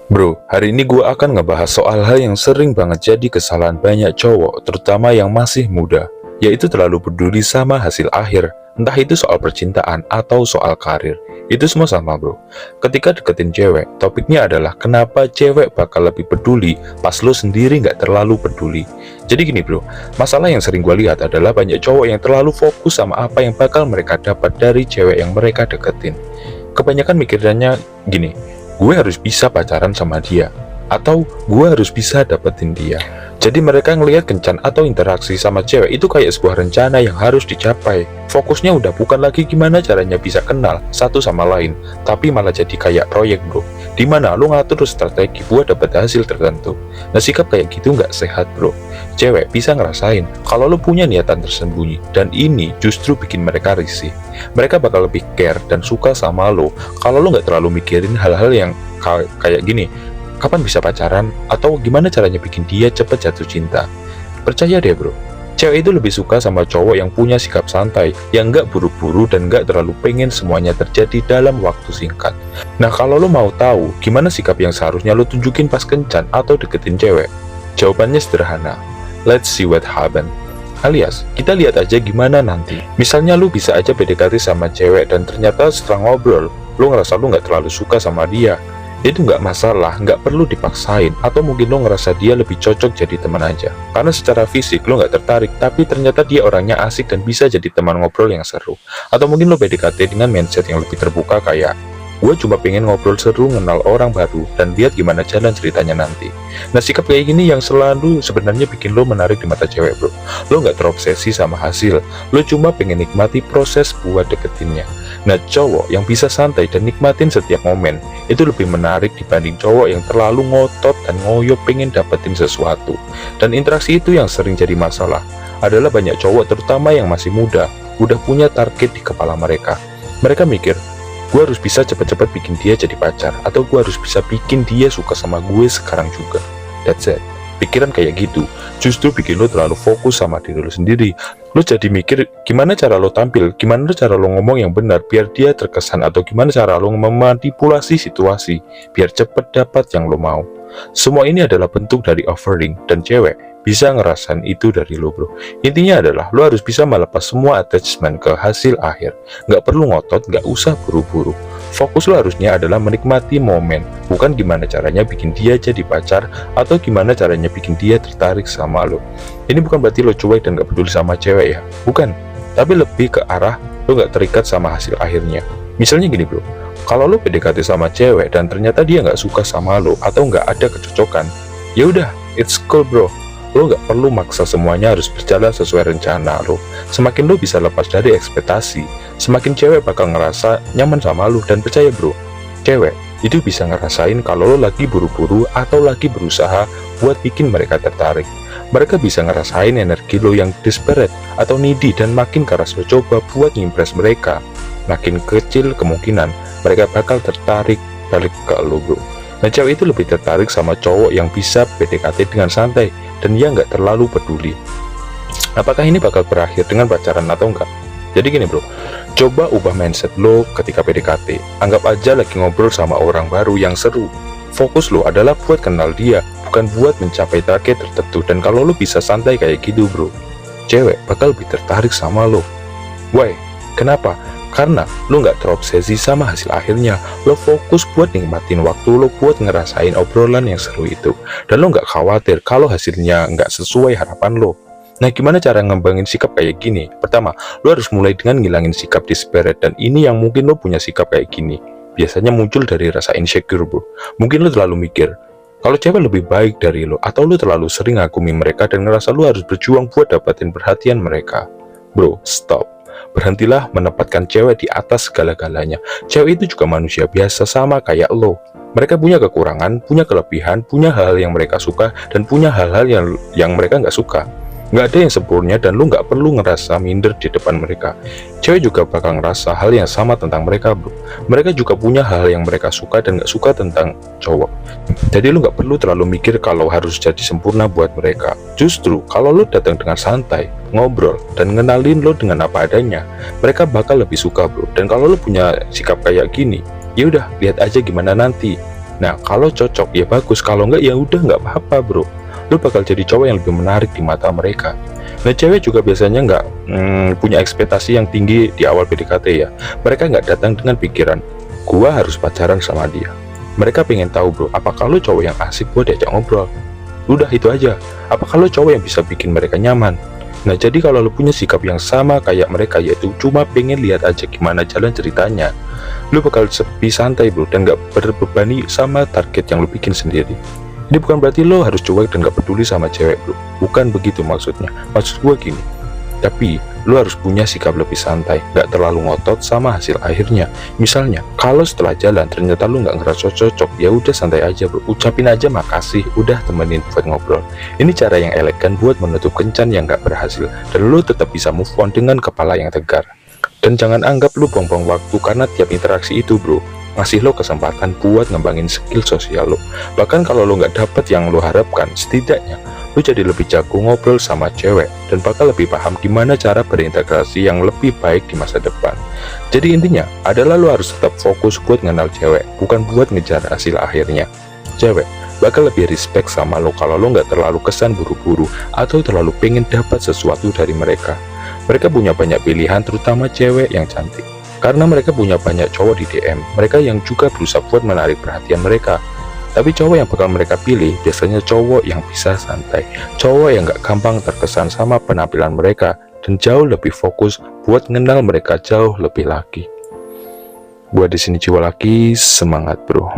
Bro, hari ini gue akan ngebahas soal hal yang sering banget jadi kesalahan banyak cowok, terutama yang masih muda, yaitu terlalu peduli sama hasil akhir, entah itu soal percintaan atau soal karir. Itu semua sama bro. Ketika deketin cewek, topiknya adalah kenapa cewek bakal lebih peduli pas lo sendiri nggak terlalu peduli. Jadi gini bro, masalah yang sering gue lihat adalah banyak cowok yang terlalu fokus sama apa yang bakal mereka dapat dari cewek yang mereka deketin. Kebanyakan mikirannya gini, gue harus bisa pacaran sama dia, atau gue harus bisa dapetin dia. Jadi mereka ngelihat kencan atau interaksi sama cewek itu kayak sebuah rencana yang harus dicapai. Fokusnya udah bukan lagi gimana caranya bisa kenal satu sama lain, tapi malah jadi kayak proyek bro, dimana lu ngatur strategi buat dapet hasil tertentu. Nah sikap kayak gitu nggak sehat bro. Cewek bisa ngerasain kalau lu punya niatan tersembunyi, dan ini justru bikin mereka risih. Mereka bakal lebih care dan suka sama lo kalau lo nggak terlalu mikirin hal-hal yang kayak gini, kapan bisa pacaran, atau gimana caranya bikin dia cepet jatuh cinta. Percaya deh bro, cewek itu lebih suka sama cowok yang punya sikap santai, yang nggak buru-buru dan nggak terlalu pengen semuanya terjadi dalam waktu singkat. Nah kalau lo mau tahu gimana sikap yang seharusnya lo tunjukin pas kencan atau deketin cewek, jawabannya sederhana. Let's see what happen. Alias, kita lihat aja gimana nanti. Misalnya lu bisa aja PDKT sama cewek dan ternyata setelah ngobrol, lu ngerasa lu nggak terlalu suka sama dia. Itu nggak masalah, nggak perlu dipaksain. Atau mungkin lu ngerasa dia lebih cocok jadi teman aja. Karena secara fisik lu nggak tertarik, tapi ternyata dia orangnya asik dan bisa jadi teman ngobrol yang seru. Atau mungkin lu PDKT dengan mindset yang lebih terbuka kayak, gue cuma pengen ngobrol seru, kenal orang baru, dan lihat gimana jalan ceritanya nanti. Nah sikap kayak gini yang selalu sebenarnya bikin lo menarik di mata cewek bro. Lo nggak terobsesi sama hasil, lo cuma pengen nikmati proses buat deketinnya. Nah cowok yang bisa santai dan nikmatin setiap momen, itu lebih menarik dibanding cowok yang terlalu ngotot dan ngoyo pengen dapetin sesuatu. Dan interaksi itu yang sering jadi masalah adalah banyak cowok terutama yang masih muda, udah punya target di kepala mereka. Mereka mikir, gue harus bisa cepet-cepet bikin dia jadi pacar, atau gue harus bisa bikin dia suka sama gue sekarang juga. That's it. Pikiran kayak gitu justru bikin lo terlalu fokus sama diri lo sendiri. Lo jadi mikir gimana cara lo tampil, gimana cara lo ngomong yang benar biar dia terkesan, atau gimana cara lo memanipulasi situasi biar cepet dapat yang lo mau. Semua ini adalah bentuk dari offering, dan cewek bisa ngerasain itu dari lo bro. Intinya adalah lo harus bisa melepas semua attachment ke hasil akhir. Nggak perlu ngotot, nggak usah buru-buru. Fokus lo harusnya adalah menikmati momen, bukan gimana caranya bikin dia jadi pacar, atau gimana caranya bikin dia tertarik sama lo. Ini bukan berarti lo cuek dan nggak peduli sama cewek ya, bukan. Tapi lebih ke arah lo nggak terikat sama hasil akhirnya. Misalnya gini bro, kalau lo PDKT sama cewek dan ternyata dia nggak suka sama lo atau nggak ada kecocokan, ya udah, it's cool bro. Lo nggak perlu maksa semuanya harus berjalan sesuai rencana lo. Semakin lo bisa lepas dari ekspektasi, semakin cewek bakal ngerasa nyaman sama lo. Dan percaya bro, cewek itu bisa ngerasain kalau lo lagi buru-buru atau lagi berusaha buat bikin mereka tertarik. Mereka bisa ngerasain energi lo yang desperate atau needy, dan makin keras lo coba buat ngimpress mereka, makin kecil kemungkinan mereka bakal tertarik balik ke lo bro. Nah cewek itu lebih tertarik sama cowok yang bisa PDKT dengan santai dan dia nggak terlalu peduli apakah ini bakal berakhir dengan pacaran atau enggak. Jadi gini bro, coba ubah mindset lo ketika PDKT. Anggap aja lagi ngobrol sama orang baru yang seru. Fokus lo adalah buat kenal dia, bukan buat mencapai target tertentu. Dan kalau lo bisa santai kayak gitu bro, cewek bakal lebih tertarik sama lo. Why? Kenapa? Karena lo nggak terobsesi sama hasil akhirnya. Lo fokus buat nikmatin waktu lo, buat ngerasain obrolan yang seru itu. Dan lo nggak khawatir kalau hasilnya nggak sesuai harapan lo. Nah gimana cara ngembangin sikap kayak gini? Pertama, lo harus mulai dengan ngilangin sikap desperate. Dan ini yang mungkin lo punya sikap kayak gini biasanya muncul dari rasa insecure bro. Mungkin lo terlalu mikir kalau cewek lebih baik dari lo, atau lo terlalu sering ngagumi mereka dan ngerasa lo harus berjuang buat dapetin perhatian mereka. Bro, stop. Berhentilah menempatkan cewek di atas segala-galanya. Cewek itu juga manusia biasa sama kayak lo. Mereka punya kekurangan, punya kelebihan, punya hal-hal yang mereka suka, dan punya hal-hal yang mereka nggak suka. Nggak ada yang sempurna, dan lo nggak perlu ngerasa minder di depan mereka. Cewek juga bakal ngerasa hal yang sama tentang mereka bro. Mereka juga punya hal yang mereka suka dan nggak suka tentang cowok. Jadi lo nggak perlu terlalu mikir kalau harus jadi sempurna buat mereka. Justru kalau lo datang dengan santai, ngobrol, dan ngenalin lo dengan apa adanya, mereka bakal lebih suka bro. Dan kalau lo punya sikap kayak gini, ya udah lihat aja gimana nanti. Nah, kalau cocok ya bagus, kalau enggak ya udah nggak apa-apa bro. Lu bakal jadi cowok yang lebih menarik di mata mereka. Nah, cewek juga biasanya nggak punya ekspektasi yang tinggi di awal PDKT ya. Mereka nggak datang dengan pikiran, gua harus pacaran sama dia. Mereka pengen tahu bro, apakah lu cowok yang asik buat diajak ngobrol? Udah itu aja. Apakah lu cowok yang bisa bikin mereka nyaman? Nah, jadi kalau lu punya sikap yang sama kayak mereka, yaitu cuma pengen lihat aja gimana jalan ceritanya, lu bakal sepi santai bro, dan gak berbebani sama target yang lu bikin sendiri. Ini bukan berarti lo harus cuek dan gak peduli sama cewek bro, bukan begitu maksudnya. Maksud gue gini, tapi lo harus punya sikap lebih santai, gak terlalu ngotot sama hasil akhirnya. Misalnya, kalau setelah jalan ternyata lo gak ngerasa cocok, ya udah santai aja bro, ucapin aja makasih, udah temenin buat ngobrol. Ini cara yang elegan buat menutup kencan yang gak berhasil, dan lo tetap bisa move on dengan kepala yang tegar. Dan jangan anggap lu buang-buang waktu, karena tiap interaksi itu bro ngasih lo kesempatan buat ngembangin skill sosial lo. Bahkan kalau lo nggak dapet yang lo harapkan, setidaknya lo jadi lebih jago ngobrol sama cewek dan bakal lebih paham gimana cara berintegrasi yang lebih baik di masa depan. Jadi intinya adalah lo harus tetap fokus buat ngenal cewek, bukan buat ngejar hasil akhirnya. Cewek bakal lebih respect sama lo kalau lo nggak terlalu kesan buru-buru atau terlalu pengen dapat sesuatu dari mereka. Mereka punya banyak pilihan, terutama cewek yang cantik. Karena mereka punya banyak cowok di DM, mereka yang juga berusaha buat menarik perhatian mereka. Tapi cowok yang bakal mereka pilih biasanya cowok yang bisa santai, cowok yang gak gampang terkesan sama penampilan mereka, dan jauh lebih fokus buat mengenal mereka jauh lebih lagi. Gua di sini Jiwa Laki, semangat bro.